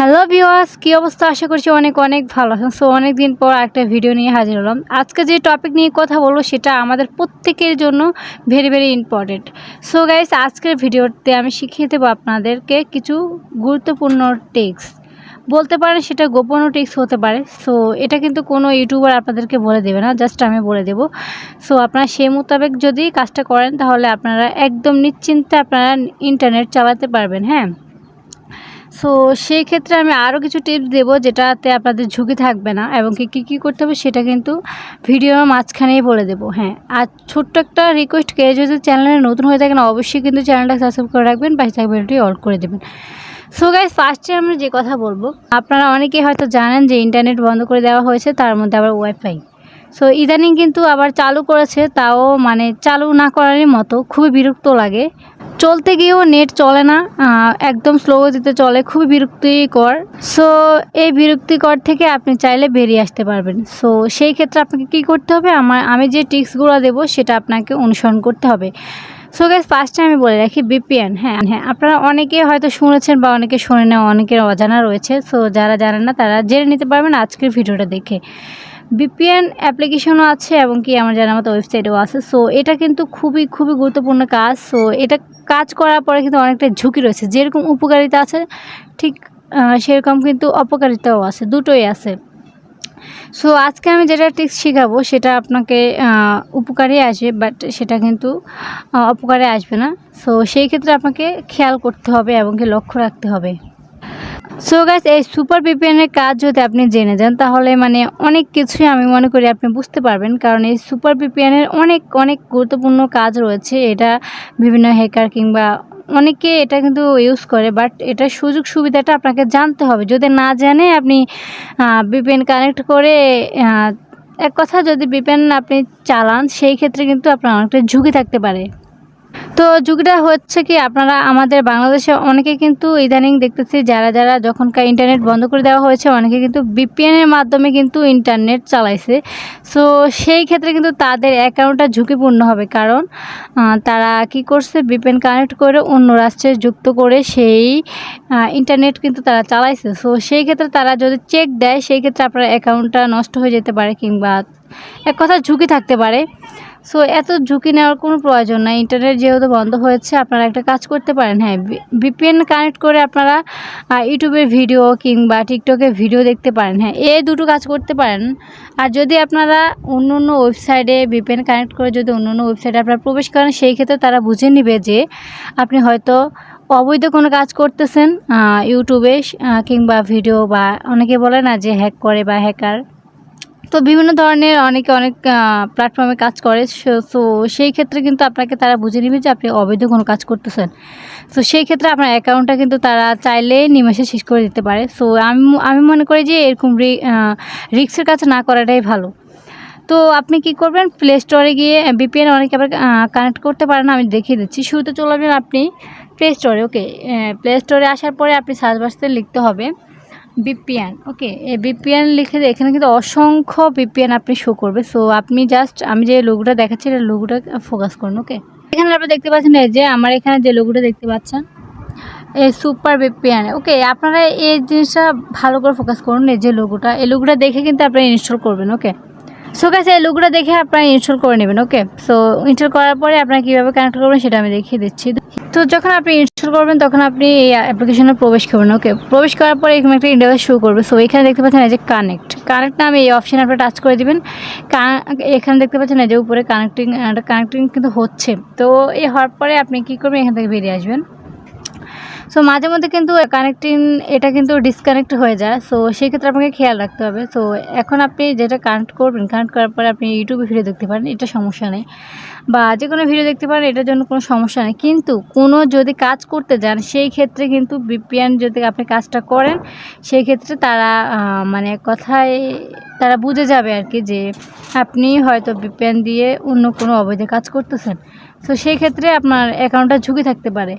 Hello viewers, কী অবস্থা? আশা করছি অনেক অনেক ভালো আছেন। সো অনেক দিন পর একটা ভিডিও নিয়ে হাজির হলাম। আজকে যে টপিক নিয়ে কথা বলবো সেটা আমাদের প্রত্যেকের জন্য very very important. So guys, আজকের ভিডিওতে আমি শিখিয়ে দেবো আপনাদেরকে কিছু গুরুত্বপূর্ণ টিপস। বলতে পারেন সেটা গোপনীয় টিপস হতে পারে। সো এটা কিন্তু কোনো ইউটিউবার আপনাদেরকে বলে দেবে না, জাস্ট আমি বলে দেবো। সো আপনারা সেই মোতাবেক যদি কাজটা করেন তাহলে আপনারা একদম নিশ্চিন্তে আপনারা ইন্টারনেট চালাতে পারবেন। হ্যাঁ, সো সেই ক্ষেত্রে আমি আরও কিছু টিপস দেবো যেটাতে আপনাদের ঝুঁকি থাকবে না, এবং কী করতে হবে সেটা কিন্তু ভিডিওর মাঝখানেই বলে দেবো। হ্যাঁ, আর ছোট্ট একটা রিকোয়েস্ট, কেউ যদি চ্যানেলে নতুন হয়ে থাকেন অবশ্যই কিন্তু চ্যানেলটা সাবস্ক্রাইব করে রাখবেন, পাশে থাকা বেলটি অল করে দেবেন। সো গাইস, ফার্স্টে আমরা যে কথা বলবো, আপনারা অনেকেই হয়তো জানেন যে ইন্টারনেট বন্ধ করে দেওয়া হয়েছে, তার মধ্যে আবার ওয়াইফাই। সো ইদানিং কিন্তু আবার চালু করেছে, তাও মানে চালু না করারই মতো, খুবই বিরক্ত লাগে। চলতে গিয়েও নেট চলে না, একদম স্লো গতিতে চলে, খুবই বিরক্তিকর। সো এই বিরক্তিকর থেকে আপনি চাইলে বেরিয়ে আসতে পারবেন। সো সেই ক্ষেত্রে আপনাকে কী করতে হবে, আমি যে টিপসগুলো দেবো সেটা আপনাকে অনুসরণ করতে হবে। সো গাইস, ফার্স্টে আমি বলে রাখি ভিপিএন। হ্যাঁ, আপনারা অনেকে হয়তো শুনেছেন বা অনেকে শোনে না, অনেকের অজানা রয়েছে। সো যারা জানেন না তারা জেনে নিতে পারবেন আজকের ভিডিওটা দেখে। ভিপিএন অ্যাপ্লিকেশনও আছে এবং কি আমার জানার মতো ওয়েবসাইটও আছে। সো এটা কিন্তু খুবই খুবই গুরুত্বপূর্ণ কাজ। সো এটা কাজ করার পরে কিন্তু অনেকটা ঝুঁকি রয়েছে। যেরকম উপকারিতা আছে ঠিক সেরকম কিন্তু অপকারিতাও আছে, দুটোই আছে। সো আজকে আমি যেটা টিপস শেখাবো সেটা আপনাকে উপকারে আসবে, বাট সেটা কিন্তু অপকারে আসবে না। সো সেই ক্ষেত্রে আপনাকে খেয়াল করতে হবে এবং কি লক্ষ্য রাখতে হবে। সো গাইস, এই সুপার ভিপিএনের কাজ যদি আপনি জেনে যান তাহলে মানে অনেক কিছুই আমি মনে করি আপনি বুঝতে পারবেন, কারণ এই সুপার ভিপিএনের অনেক অনেক গুরুত্বপূর্ণ কাজ রয়েছে। এটা বিভিন্ন হ্যাকার কিংবা অনেকে এটা কিন্তু ইউজ করে, বাট এটার সুযোগ সুবিধাটা আপনাকে জানতে হবে। যদি না জানে আপনি ভিপিএন কানেক্ট করে এক কথা যদি ভিপিএন আপনি চালান, সেই ক্ষেত্রে কিন্তু আপনার অনেকটা ঝুঁকি থাকতে পারে। তো ঝুঁকিটা হচ্ছে কি, আপনারা আমাদের বাংলাদেশে অনেকে কিন্তু ইদানিং দেখতেছি যারা যখনকার ইন্টারনেট বন্ধ করে দেওয়া হয়েছে অনেকে কিন্তু ভিপিএনের মাধ্যমে কিন্তু ইন্টারনেট চালাইছে। সো সেই ক্ষেত্রে কিন্তু তাদের অ্যাকাউন্টটা ঝুঁকিপূর্ণ হবে, কারণ তারা কি করছে, ভিপিএন কানেক্ট করে অন্য রাষ্ট্রে যুক্ত করে সেই ইন্টারনেট কিন্তু তারা চালাইছে। সো সেই ক্ষেত্রে তারা যদি চেক দেয় সেই ক্ষেত্রে আপনার অ্যাকাউন্টটা নষ্ট হয়ে যেতে পারে কিংবা এক কথা ঝুঁকি থাকতে পারে। সো এত ঝুঁকি নেওয়ার কোনো প্রয়োজন নাই। ইন্টারনেট যেহেতু বন্ধ হয়েছে, আপনারা একটা কাজ করতে পারেন। হ্যাঁ, ভিপিএন কানেক্ট করে আপনারা ইউটিউবের ভিডিও কিংবা টিকটকের ভিডিও দেখতে পারেন। হ্যাঁ, এই দুটো কাজ করতে পারেন। আর যদি আপনারা অন্য অন্য ওয়েবসাইটে ভিপিএন কানেক্ট করে যদি অন্য অন্য ওয়েবসাইটে আপনারা প্রবেশ করেন, সেই ক্ষেত্রে তারা বুঝে নেবে যে আপনি হয়তো অবৈধ কোনো কাজ করতেছেন ইউটিউবে কিংবা ভিডিও, বা অনেকে বলে না যে হ্যাক করে বা হ্যাকার। তো বিভিন্ন ধরনের অনেকে অনেক প্ল্যাটফর্মে কাজ করে। সো সেই ক্ষেত্রে কিন্তু আপনাকে তারা বুঝে নেবে যে আপনি অবৈধ কোনো কাজ করতেছেন। সো সেই ক্ষেত্রে আপনার অ্যাকাউন্টটা কিন্তু তারা চাইলে নিমেষে শেষ করে দিতে পারে। সো আমি মনে করি যে এরকম রিস্কের কাজ না করাটাই ভালো। তো আপনি কি করবেন, প্লে স্টোরে গিয়ে ভিপিএন অনেকে আবার কানেক্ট করতে পারেন, আমি দেখিয়ে দিচ্ছি। শুরুতে চলে যাবেন আপনি প্লে স্টোরে। ওকে, প্লে স্টোরে আসার পরে আপনি সার্চ বাক্সে লিখতে হবে ভিপিএন। ওকে, এই ভিপিএন লিখে এখানে কিন্তু অসংখ্য ভিপিএন আপনি শো করবে। সো আপনি জাস্ট আমি যে লোগোটা দেখাচ্ছি এটা লোগোটা ফোকাস করুন। ওকে, এখানে আপনি দেখতে পাচ্ছেন এই যে আমার এখানে যে লোগোটা দেখতে পাচ্ছেন এই সুপার ভিপিএন। ওকে, আপনারা এই জিনিসটা ভালো করে ফোকাস করুন। এই যে লোগোটা, এই লোগোটা দেখে কিন্তু আপনারা ইনস্টল করবেন। ওকে, সো গাইস, এই লোগোটা দেখে আপনারা ইনস্টল করে নেবেন। ওকে, সো ইনস্টল করার পরে আপনারা কীভাবে কানেক্ট করবেন সেটা আমি দেখিয়ে দিচ্ছি। তো যখন আপনি ইনস্টল করবেন তখন আপনি এই অ্যাপ্লিকেশনে প্রবেশ করবেন। ওকে, প্রবেশ করার পরে এখানে একটা ইন্টারফেস শো করবে। সো এখানে দেখতে পাচ্ছেন এই যে কানেক্ট নামে এই অপশানে আপনারা টাচ করে দেবেন। এখানে দেখতে পাচ্ছেন এই যে উপরে কানেক্টিং কিন্তু হচ্ছে। তো এই হওয়ার পরে আপনি কী করবেন, এখান থেকে বেরিয়ে আসবেন। সো মাঝে মধ্যে কিন্তু এটা কিন্তু ডিসকানেক্ট হয়ে যায়। সো সেই ক্ষেত্রে আপনাকে খেয়াল রাখতে হবে। সো এখন আপনি যেটা কানেক্ট করবেন, কানেক্ট করার পরে আপনি ইউটিউবে ভিডিও দেখতে পারেন, এটা সমস্যা নেই, বা যে কোনো ভিডিও দেখতে পারেন, এটার জন্য কোনো সমস্যা নেই। কিন্তু কোনো যদি কাজ করতে যান সেই ক্ষেত্রে কিন্তু ভিপিএন যদি আপনি কাজটা করেন সেই ক্ষেত্রে তারা মানে কথায় তারা বুঝে যাবে আর কি যে আপনি হয়তো ভিপিএন দিয়ে অন্য কোনো অবৈধ কাজ করতেছেন। সো সেই ক্ষেত্রে আপনার অ্যাকাউন্টটা ঝুঁকি থাকতে পারে।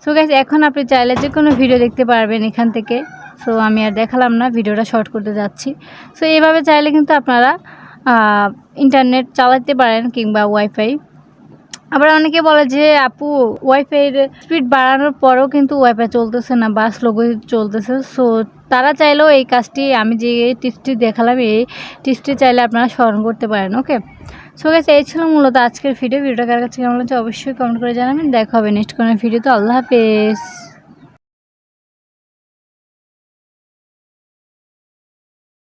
সো গাইস, এখন আপনি চাইলে যে কোনো ভিডিও দেখতে পারবেন এখান থেকে। সো আমি আর দেখালাম না, ভিডিওটা শর্ট করতে যাচ্ছি। সো এইভাবে চাইলে কিন্তু আপনারা ইন্টারনেট চালাতে পারেন কিংবা ওয়াইফাই। আবার অনেকে বলে যে আপু ওয়াইফাইয়ের স্পিড বাড়ানোর পরেও কিন্তু ওয়াইফাই চলতেছে না বা স্লোগো চলতেছে। সো তারা চাইলেও এই কাজটি আমি যে টিপসটি দেখালাম এই টিপসটি চাইলে আপনারা স্মরণ করতে পারেন। ওকে, সো গাইস এই ছিল মূলত আজকের ভিডিওটা কার কাছে কেমন লাগছে অবশ্যই কমেন্ট করে জানাবেন। দেখা হবে নেক্সট কোনো ভিডিওতে। আল্লাহ হাফেজ।